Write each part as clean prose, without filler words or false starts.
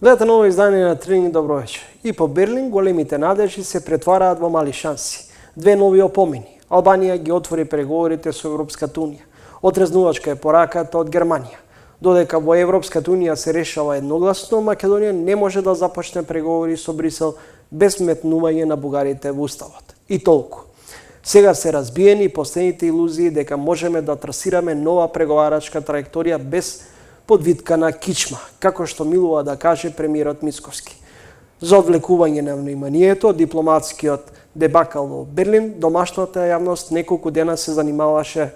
Гледате ново издание на Тренинг, добро вечер. И по Берлин големите надежи се претвараат во мали шанси. Две нови опомени. Албанија ги отвори преговорите со Европската Унија. Отрезнувачка е пораката од Германија. Додека во Европската Унија се решава едногласно, Македонија не може да започне преговори со Брисел без метнување на бугарите во уставот. И толку. Сега се разбиени последните илузии дека можеме да трасираме нова преговарачка траекторија без подвитка на кичма, како што милува да каже премиерот Мицковски. За одвлекување на вниманието, дипломатскиот дебакал во Берлин, домашната јавност неколку дена се занимаваше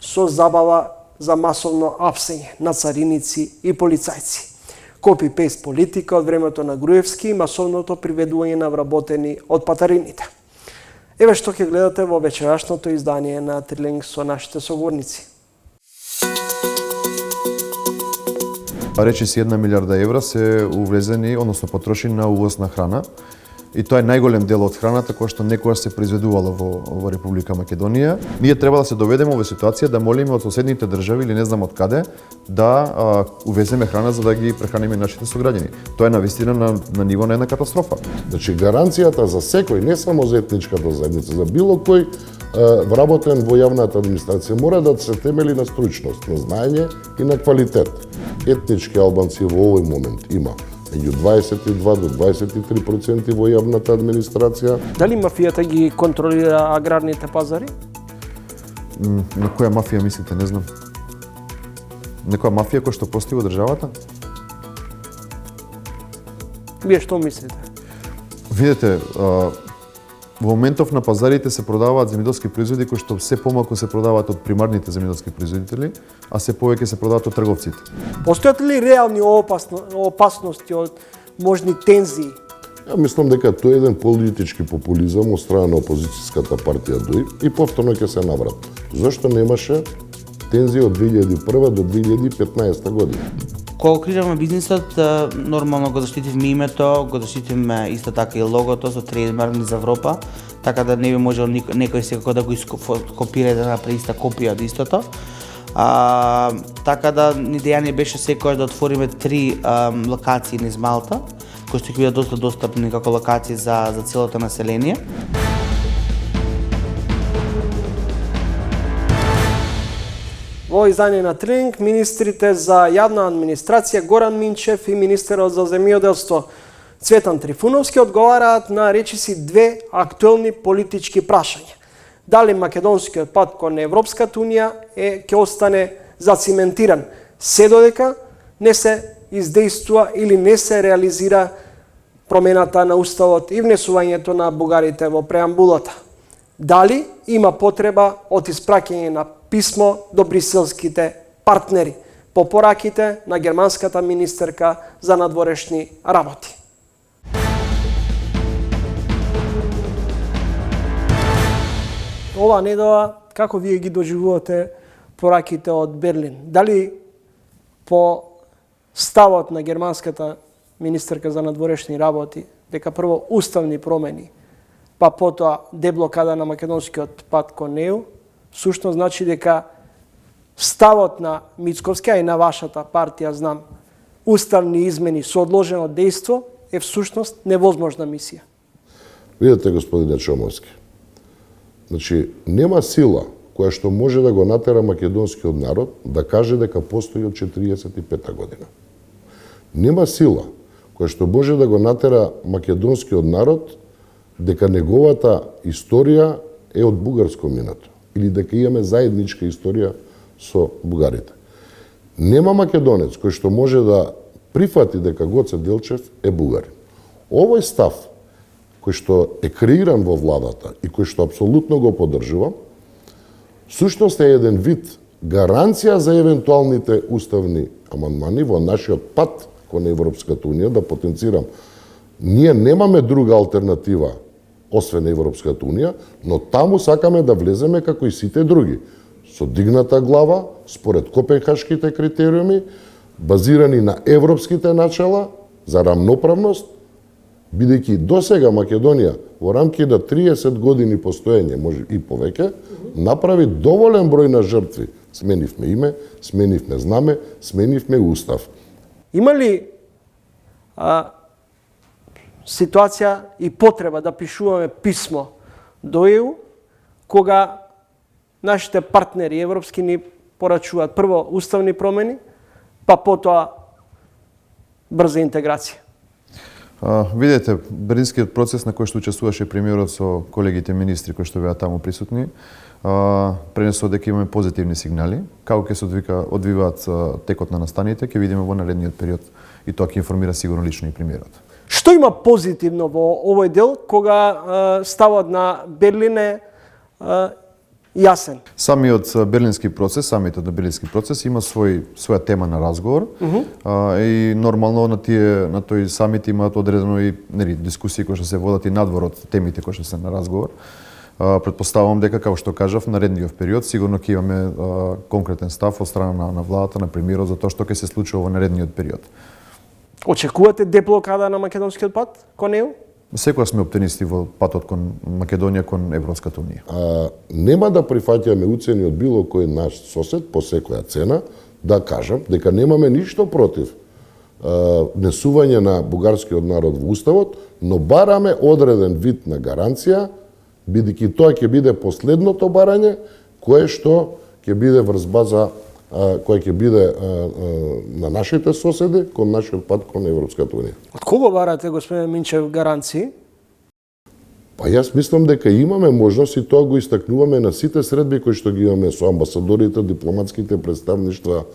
со забава за масовно апсење на цариници и полицајци. Копи-пейст политика од времето на Груевски и масовното приведување на вработени од патарините. Еве што ќе гледате во вечерашното издание на Трилинг со нашите соговорници. Речиси 1 милиарда евра се увлезени, односно потрошени на увоз на храна. И тоа е најголем дел од храната која што некогаш се произведувала во Република Македонија. Ние треба да се доведеме во ситуација да молиме од соседните држави или не знам од каде да увеземе храна за да ги прехраниме нашите сограѓани. Тоа е навистина на ниво на една катастрофа. Значи гаранцијата за секој, не само за етничката заедница, за било кој вработен во јавната администрација мора да се темели на стручност, на знаење и на квалитет. Етнички албанци во овој момент има меѓу 22 до 23% во јавната администрација. Дали мафијата ги контролира аграрните пазари? На која мафија мислите, не знам. Некоја мафија која што постои во државата? Вие што мислите? Видете, во моментов на пазарите се продаваат земјоделски производи кои што се помалку се продаваат од примарните земјоделски производители, а се повеќе се продаваат од трговците. Постојат ли реални опасности од можни тензии? Ја мислам дека тоа е еден политички популизам од страна на опозицијската партија ДОИ и повторно ќе се наврат. Зошто немаше тензии од 2001 до 2015 година? Кога крираме бизнисот, нормално го заштитивме името, го заштитивме исто така и логото со трейдмарк низ Европа, така да не би можел некој секако да го копира и да направи иста копија од истото. Така да идеја ни беше секојаш да отвориме 3 локации низ Малта, кои што ќе бидат доста достапни како локации за целото население. Во издание на Тренинг, министрите за јавна администрација Горан Минчев и министерот за земјоделство Цветан Трифуновски одговараат на речиси две актуелни политички прашања. Дали македонскиот пат кон Европската Унија ќе остане зациментиран се додека не се издействува или не се реализира промената на уставот и внесувањето на бугарите во преамбулата. Дали има потреба од испраќање на писмо до бриселските партнери по пораките на германската министерка за надворешни работи. Ова недела, како вие ги доживувате пораките од Берлин? Дали по ставот на германската министерка за надворешни работи, дека прво уставни промени, па потоа деблокада на македонскиот пат кон неу, сушно значи дека ставот на Мицковски, а и на вашата партија, знам, уставни измени со одложено дејство е всушност невозможна мисија. Видете, господине Чомовски, значи нема сила која што може да го натера македонскиот народ да каже дека постои од 45 година. Нема сила која што може да го натера македонскиот народ дека неговата историја е од бугарско минато или дека имаме заедничка историја со бугарите. Нема македонец кој што може да прифати дека Гоце Делчев е бугарин. Овој став кој што е креиран во владата и кој што апсолутно го поддржувам, сушност е еден вид гаранција за евентуалните уставни амандмани во нашиот пат кон Европската Унија, да потенцирам. Ние немаме друга алтернатива освен Европската Унија, но таму сакаме да влеземе како и сите други, со дигната глава, според копенхашките критериуми, базирани на европските начала за рамноправност, бидејќи досега Македонија во рамки на 30 години постоење, може и повеќе, направи доволен број на жртви. Сменивме име, сменивме знаме, сменивме устав. Има ли ситуација и потреба да пишуваме писмо до ЕУ, кога нашите партнери европски ни порачуваат прво уставни промени, па потоа брза интеграција. Видете, Берлинскиот процес на кој што учествуваше премиерот со колегите министри кои што беа таму присутни, пренесува дека имаме позитивни сигнали. Како ќе се одвиваат текот на настаните, ќе видиме во наредниот период и тоа ќе информира сигурно лично и премиерот. Што има позитивно во овој дел кога ставот на Берлин е јасен? Самиот Берлински процес има своја тема на разговор и нормално на тој самит имаат одредено и дискусии кои што се водат и надвор од темите кои што се на разговор. Претпоставувам дека, како што кажав, наредниот период сигурно ќе имаме конкретен став од страна на владата, на премиерот за тоа што ќе се случува во наредниот период. Очекувате деблокада на македонскиот пат кон ЕУ? Секогаш сме оптимисти во патот кон Македонија, кон Европската унија. Нема да прифаќаме уцени од било кој наш сосед по секоја цена, да кажам дека немаме ништо против внесување на бугарскиот народ во уставот, но бараме одреден вид на гаранција, бидејќи тоа ќе биде последното барање кое што ќе биде врз база кој ќе биде на нашите соседи кон нашиот пат кон Европската унија. Од кого барате, господин Минчев, гаранции? Па јас мислам дека имаме можност и тоа го истакнуваме на сите средби кои што ги имаме со амбасадорите, дипломатските представништва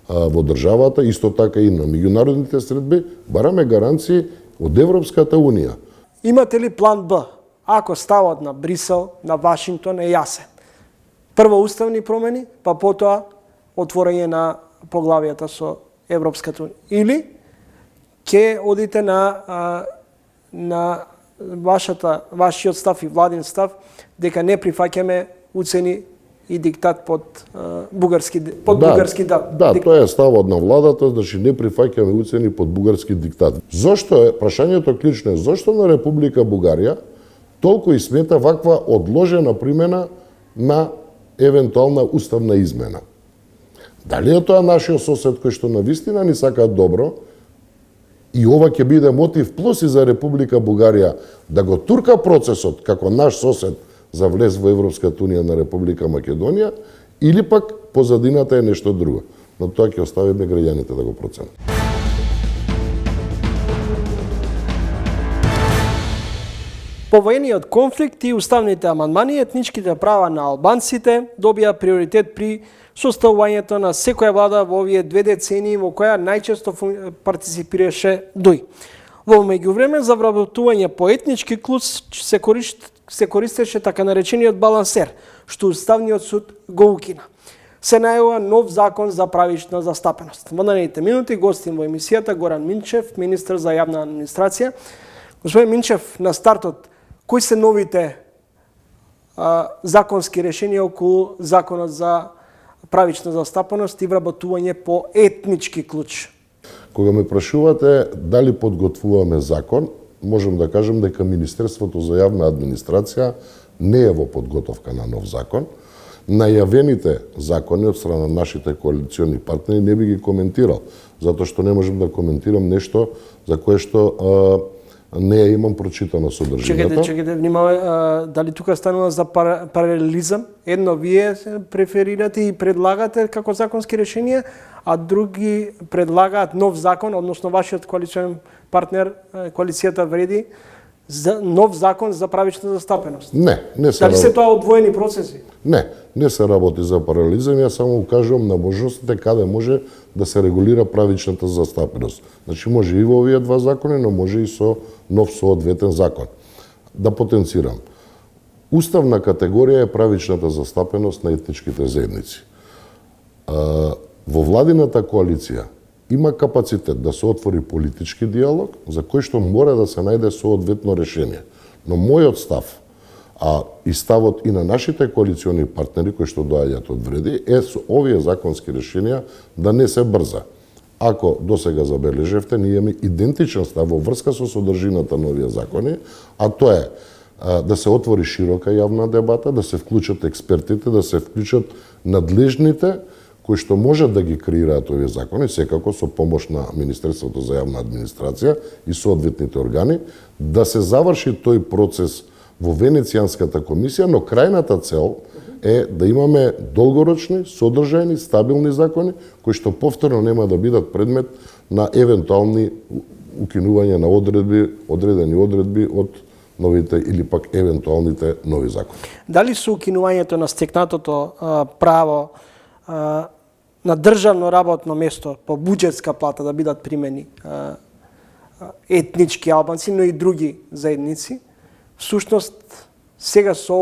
во државата, исто така и на меѓународните средби, бараме гаранции од Европската унија. Имате ли план Б, ако ставот на Брисел, на Вашингтон е јасен? Прво уставни промени, па потоа отворање на поглавијата со Европската унија. Или ќе одите на вашиот став и владин став дека не прифаќаме уцени и диктат под бугарски да. Да, тоа е ставот на владата, значи не прифаќаме уцени под бугарски диктат. Зошто е, прашањето клучно е, зошто на Република Бугарија толку и смета ваква одложена примена на евентуална уставна измена? Дали е тоа нашиот сосед кој што навистина ни сака добро и ова ќе биде мотив плюс и за Република Бугарија да го турка процесот како наш сосед за влез во Европската унија на Република Македонија, или пак позадината е нешто друго. Но тоа ќе оставиме граѓаните да го проценат. По воениот конфликт и уставните амандмани, етничките права на албанците добија приоритет при составувањето на секоја влада во овие 2 децении во која најчесто партиципираше ДОИ. Во меѓувреме, за вработување по етнички клуч се користеше така наречениот балансер, што Уставниот суд го укина. Се најава нов закон за правична застапеност. Во наредните минути гостин во емисијата Горан Минчев, министар за јавна администрација. Господин Минчев, на стартот, кои се новите законски решенија околу законот за правична застапеност и вработување по етнички клуч? Кога ме прашувате дали подготвуваме закон, можам да кажам дека Министерството за јавна администрација не е во подготовка на нов закон. Најавените закони од страна на нашите коалициони партнери не би ги коментирал, затоа што не можам да коментирам нешто за кое што не ја имам прочитано содржината. Чекайте, внимавај, дали тука станува за паралелизам? Едно вие преферирате и предлагате како законски решенија, а други предлагаат нов закон, односно вашиот коалиционен партнер, коалицијата вреди за нов закон за правична застапеност. Не се дали се тоа одвоени процеси? Не се работи за паралелизам, јас само укажувам на можностите каде може да се регулира правичната застапеност. Значи може и во овие 2 закони, но може и со нов соодветен закон. Да потенцирам. Уставна категорија е правичната застапеност на етничките заедници. Во владината коалиција има капацитет да се отвори политички диалог, за кој што мора да се најде соодветно решение. Но мојот став, и ставот и на нашите коалициони партнери кои што доаѓаат од вреди, е со овие законски решенија да не се брза. Ако досега забележевте, ние имаме идентичен став во врска со содржината на овие закони, а тоа е да се отвори широка јавна дебата, да се вклучат експертите, да се вклучат надлежните кои што можат да ги креираат овие закони, секако со помош на Министерството за јавна администрација и соодветните органи, да се заврши тој процес во Венецијанската комисија, но крајната цел е да имаме долгорочни, содржајни, стабилни закони, кои што повторно нема да бидат предмет на евентуални укинување на одредени одредби од новите или пак евентуалните нови закони. Дали со укинувањето на стекнатото право на државно работно место по буџетска плата да бидат примени етнички албанци, но и други заедници, всушност сега со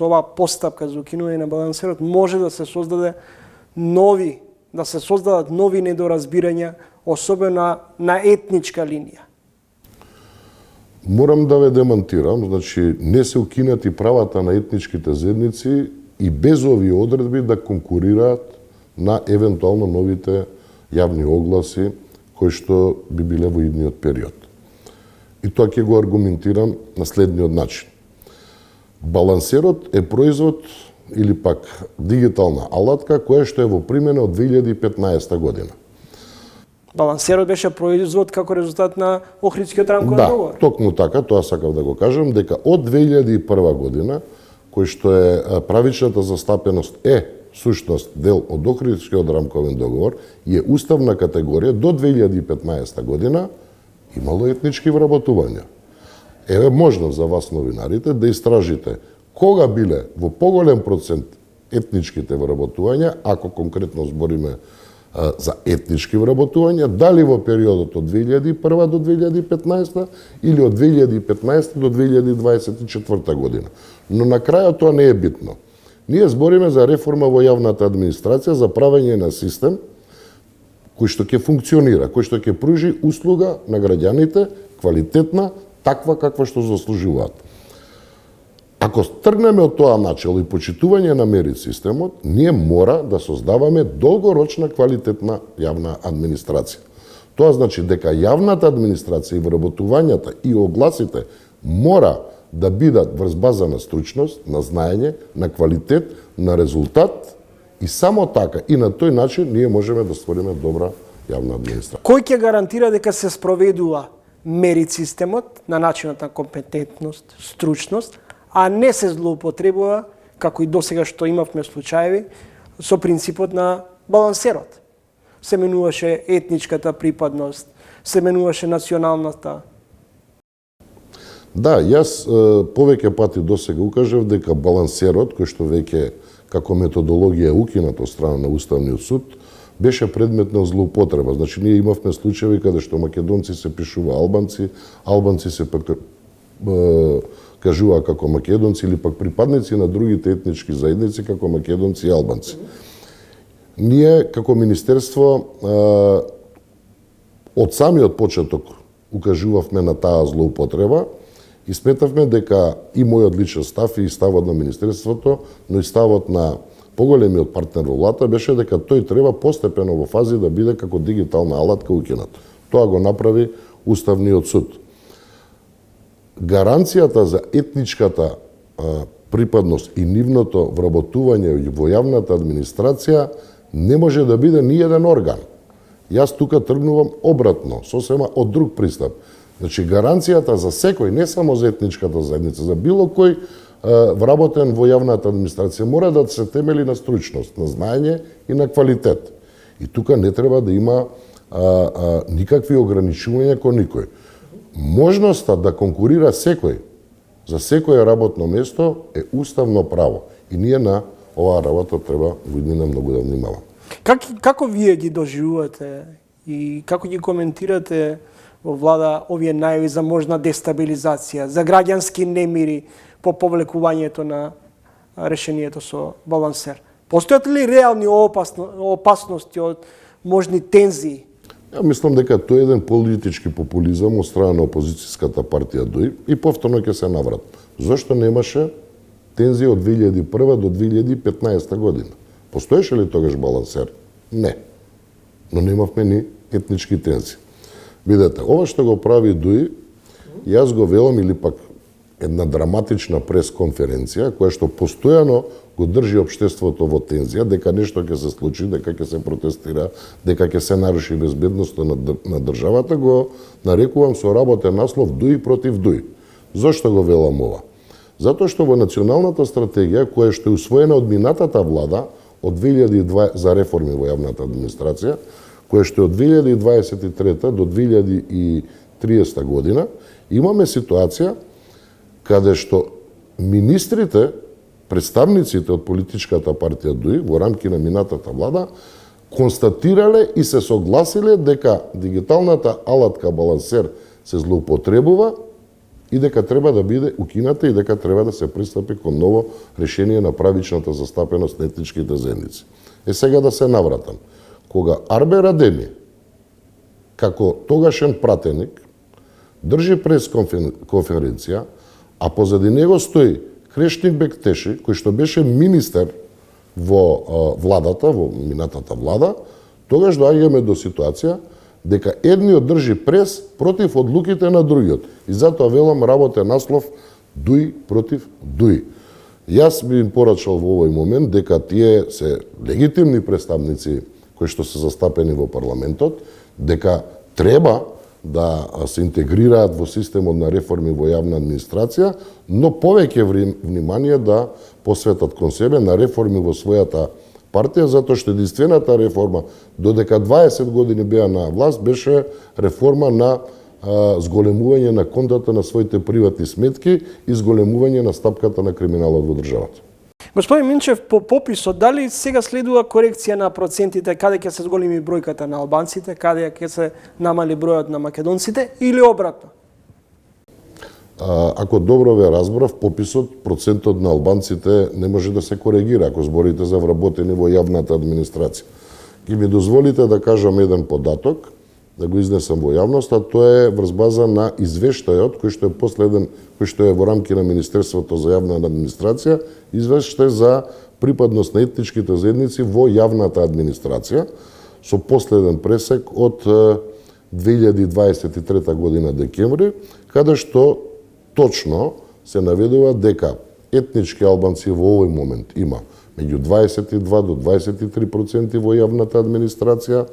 оваа постапка за укинување на балансерот може да се создадат нови недоразбирања, особено на етничка линија. Морам да ве демантирам, значи не се укинати правата на етничките заедници и без овие одредби да конкурираат на евентуално новите јавни огласи кои што би биле во идниот период. И тоа ќе го аргументирам на следниот начин. Балансерот е производ или пак дигитална алатка која што е во примена од 2015 година. Балансерот беше производ како резултат на Охридскиот рамковен договор. Да, токму така, тоа сакав да го кажам, дека од 2001 година, кој што е правичната застапеност сушност дел од Охридскиот рамковен договор и е уставна категорија, до 2015 година имало етнички вработувања. Еве можност за вас новинарите да истражите кога биле во поголем процент етничките вработувања, ако конкретно збориме за етнички вработувања, дали во периодот од 2001 до 2015 или од 2015 до 2024 година. Но на крајот тоа не е битно. Ние збориме за реформа во јавната администрација, за правење на систем кој што ќе функционира, кој што ќе пружи услуга на граѓаните, квалитетна, таква каква што заслужуваат. Ако тргнеме од тоа начело и почитување на мерит системот, ние мора да создаваме долгорочна квалитетна јавна администрација. Тоа значи дека јавната администрација и вработувањата и огласите мора да бидат врз база на стручност, на знаење, на квалитет, на резултат и само така и на тој начин ние можеме да створиме добра јавна администрација. Кој ќе гарантира дека се спроведува мерит системот на начинот на компетентност, стручност, а не се злоупотребува, како и досега што имавме случаеви, со принципот на балансерот. Се менуваше етничката припадност, се менуваше националната. Да, јас повеќе пати досега укажав дека балансерот, кој што веќе како методологија укинат од страна на Уставниот суд, беше предмет на злоупотреба. Значи, ние имавме случаи каде што македонци се пишува албанци, албанци се кажува како македонци или пак припадници на другите етнички заедници како македонци и албанци. Ние како министерство од самиот почеток укажувавме на таа злоупотреба и сметавме дека и мојот личен став и ставот на министерството, но и ставот на поголемиот партнер во владата беше дека тој треба постепено во фази да биде како дигитална алатка укинат. Тоа го направи Уставниот суд. Гаранцијата за етничката припадност и нивното вработување во јавната администрација не може да биде ни еден орган. Јас тука тргнувам обратно, сосема од друг пристап. Значи, гаранцијата за секој, не само за етничката заедница, за било кој вработен во јавната администрација, мора да се темели на стручност, на знаење и на квалитет. И тука не треба да има никакви ограничувања кон никој. Можноста да конкурира секој за секое работно место е уставно право. И ние на оваа работа треба во иднина многу да внимаваме. Како вие ги доживувате и како ги коментирате во влада овие најави за можна дестабилизација, за граѓански немири по повлекувањето на решението со балансер? Постојат ли реални опасности од можни тензии? Ја мислам дека тој е еден политички популизам од страна на опозицијската партија ДОИ и повторно ќе се наврат. Зошто немаше тензија од 2001 до 2015 година? Постоеше ли тогаш балансер? Не. Но немавме ни етнички тензии. Видете, ова што го прави ДОИ, јас го велам или пак една драматична пресконференција која што постојано го држи општеството во тензија дека нешто ќе се случи, дека ќе се протестира, дека ќе се наруши безбедноста на државата, го нарекувам со работен наслов Дуи против Дуи. Зошто го велам ова? Затоа што во националната стратегија која што е усвоена од минатата влада од 2002 за реформи во јавната администрација, која што е од 2023 до 2030 година, имаме ситуација каде што министрите, представниците од политичката партија ДУИ во рамки на минатата влада констатирале и се согласиле дека дигиталната алатка балансер се злоупотребува и дека треба да биде укината и дека треба да се пристапи кон ново решение на правичната застапеност на етничките заедници. Сега да се навратам. Кога Арбе Радеми, како тогашен пратеник, држи пресконференција, а позади него стои Крешник Бектеши, кој што беше министер во владата, во минатата влада, тогаш доаѓаме до ситуација дека едниот држи прес против одлуките на другиот. И затоа велам работен наслов Дуи против Дуи. Јас би им порачал во овој момент дека тие се легитимни представници кои што се застапени во парламентот, дека треба да се интегрираат во системот на реформи во јавна администрација, но повеќе внимание да посветат кон себе на реформи во својата партија, затоа што единствената реформа, додека 20 години беа на власт, беше реформа на зголемување на контата на своите приватни сметки и зголемување на стапката на криминалот во државата. Господин Минчев, по пописот, дали сега следува корекција на процентите, каде ќе се зголеми бројката на албанците, каде ќе се намали бројот на македонците или обратно? Ако добро ве разбрав, пописот, процентот на албанците не може да се коригира ако зборите за вработени во јавната администрација. Ги ми дозволите да кажам еден податок, да го изнесам во јавноста, тоа е врз база на извештајот кој што е последен, кој што е во рамки на Министерството за јавна администрација, извештај за припадност на етничките заедници во јавната администрација, со последен пресек од 2023 година декември, каде што точно се наведува дека етнички албанци во овој момент има меѓу 22 до 23% во јавната администрација,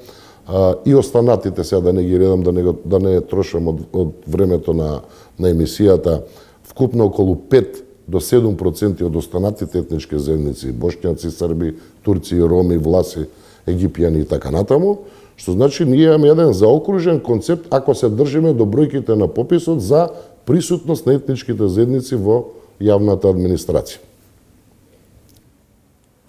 и останатите, сега да не ги редам, да не трошам од времето на емисијата, вкупно околу 5 до 7% од останатите етнички заедници, бошњаци, срби, турци, роми, власи, египјани и така натаму, што значи ние имаме еден заокружен концепт ако се држиме до бројките на пописот за присутност на етничките заедници во јавната администрација.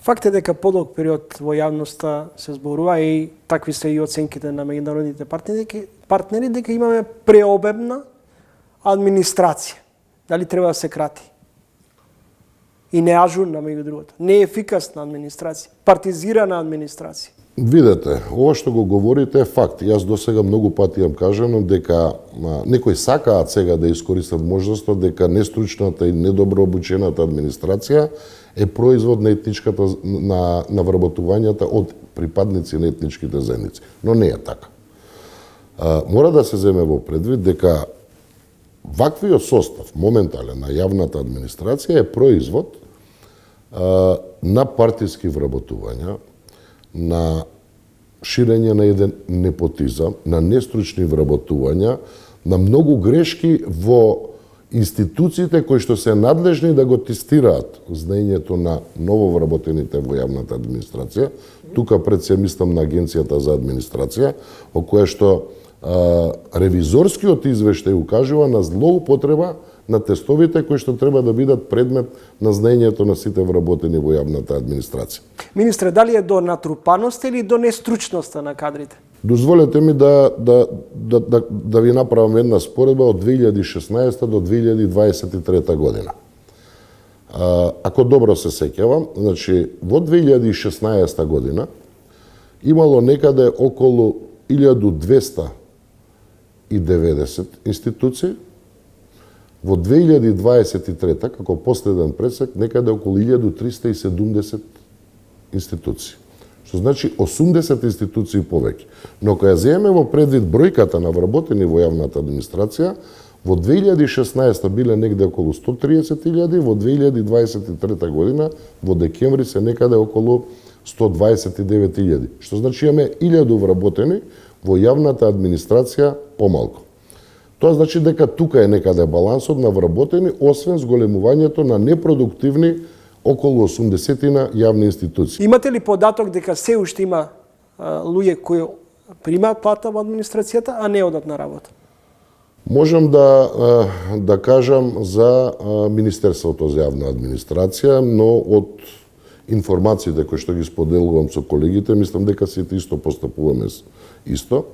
Факт е дека подолг период во јавноста се зборува и такви се и оценките на меѓународните партнери дека имаме преобемна администрација. Дали треба да се крати? И неажурна, меѓу другото. Неефикасна администрација, партизирана администрација. Видете, ова што го говорите е факт. Јас досега многу пати јам кажано дека некои сакаат сега да искористат можноста дека нестручната и недобро обучената администрација е производ на етничката на вработувањата од припадници на етничките заедници. Но не е така. Мора да се земе во предвид дека ваквиот состав моментален на јавната администрација е производ на партиски вработувања, на ширење на еден непотизам, на нестручни вработувања, на многу грешки во институциите кои што се надлежни да го тестираат знаењето на ново вработените во јавната администрација. Тука пред се мислам на Агенцијата за администрација, во која што ревизорскиот извештај укажува на злоупотреба на тестовите кои што треба да бидат предмет на знаењето на сите вработени во јавната администрација. Министре, дали е до натрупаност или до нестручноста на кадрите? Дозволете ми да ви направам една споредба од 2016 до 2023 година. Ако добро се сеќавам, значи во 2016 година имало некаде околу 1290 институции, во 2023 како последен пресек некаде околу 1370 институции. Што значи 80 институции повеќе. Но кога ја земеме во предвид бројката на вработени во јавната администрација, Во 2016 биле негде околу 130.000, во 2023 година во декември се некаде околу 129.000, што значи имаме 1000 вработени во јавната администрација помалку. Тоа значи дека тука е некаде балансот на вработени, освен зголемувањето на непродуктивни околу 80 јавни институции. Имате ли податок дека се уште има луѓе кои примаат плата во администрацијата, а не одат на работа? Можам да кажам за Министерството за јавна администрација, но од информациите кои што ги споделувам со колегите, мислам дека сите исто постапуваме исто.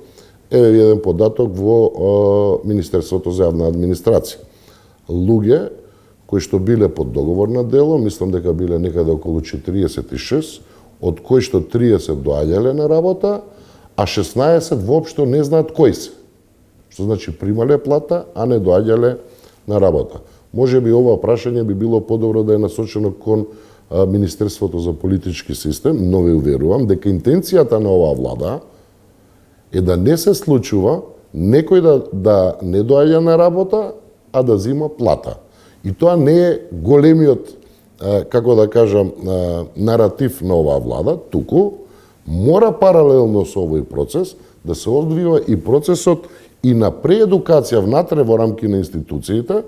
Еве еден податок во Министерството за јавна администрација. Луѓе кои што биле под договор на дело, мислам дека биле некаде околу 46, од кои што 30 доаѓале на работа, а 16 воопшто не знаат кои се. Што значи примале плата, а не доаѓале на работа. Може би ова прашање би било подобро да е насочено кон Министерството за политички систем, но ве уверувам дека интенцијата на оваа влада е да не се случува некој да не доаѓа на работа, а да зима плата. И тоа не е големиот, како да кажам, наратив на оваа влада, туку мора паралелно со овој процес да се одвива и процесот и на преедукација внатре во рамки на институциите,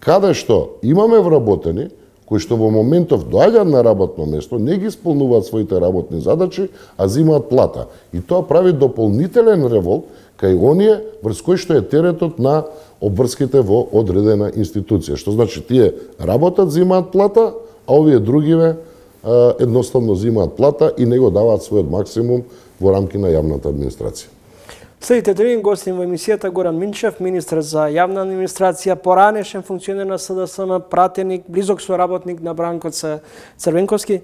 каде што имаме вработени, кои што во моментов доаѓаат на работно место, не ги исполнуваат своите работни задачи, а зимаат плата. И тоа прави дополнителен револт кај оние врз кои што е теретот на обврските во одредена институција. Што значи тие работат, зимаат плата, а овие другиве едноставно зимаат плата и не го даваат својот максимум во рамки на јавната администрација. Следите тренинг гостин во емисијата Горан Минчев, министр за јавна администрација, поранешен функционер на СДСМ, пратеник, близок соработник на Бранко Црвенковски.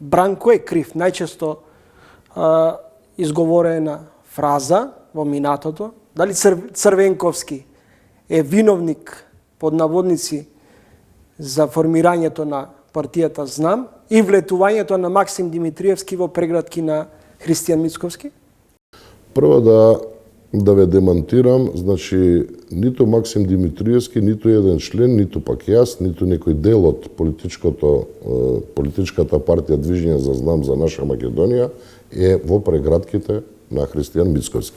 Бранко е крив, најчесто изговорена фраза во минатото. Дали Црвенковски е виновник, под наводници, за формирањето на партијата Знам и влетувањето на Максим Димитриевски во прегратки на Христијан Мицковски? Прво да ве демантирам, значи ниту Максим Димитриевски, ниту еден член, ниту пак јас, ниту некој дел од политичката партија Движење за Знам за наша Македонија е во прегратките на Христијан Мицковски.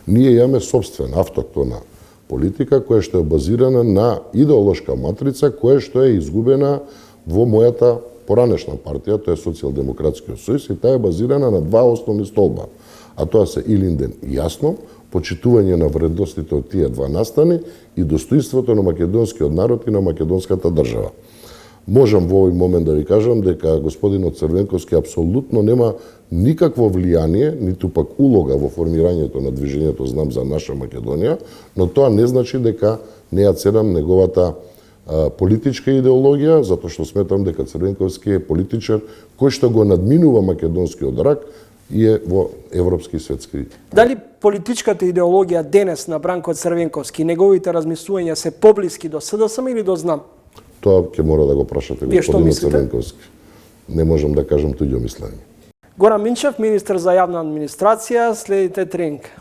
Ние имаме собствена автоктона политика која што е базирана на идеолошка матрица која што е изгубена во мојата поранешна партија, тоа е Социјалдемократскиот сојуз, и таа е базирана на два основни столба. А тоа се Илинден јасно, почитување на вредностите од тие два настани и достоинството на македонскиот народ и на македонската држава. Можам во овој момент да ви кажам дека господинот Црвенковски апсолутно нема никакво влијание, ниту пак улога во формирањето на Движењето Знам за наша Македонија, но тоа не значи дека не ја ценам неговата политичка идеологија, затоа што сметам дека Црвенковски е политичар кој што го надминува македонскиот рак и е во европски и светски. Дали политичката идеологија денес на Бранко Црвенковски и неговите размислувања се поблиски до СДСМ или до Знам? Тоа ќе мора да го прашате господинот Црвенковски. Не можам да кажам туѓо мислење. Горан Минчев, министр за јавна администрација, следите тренинг.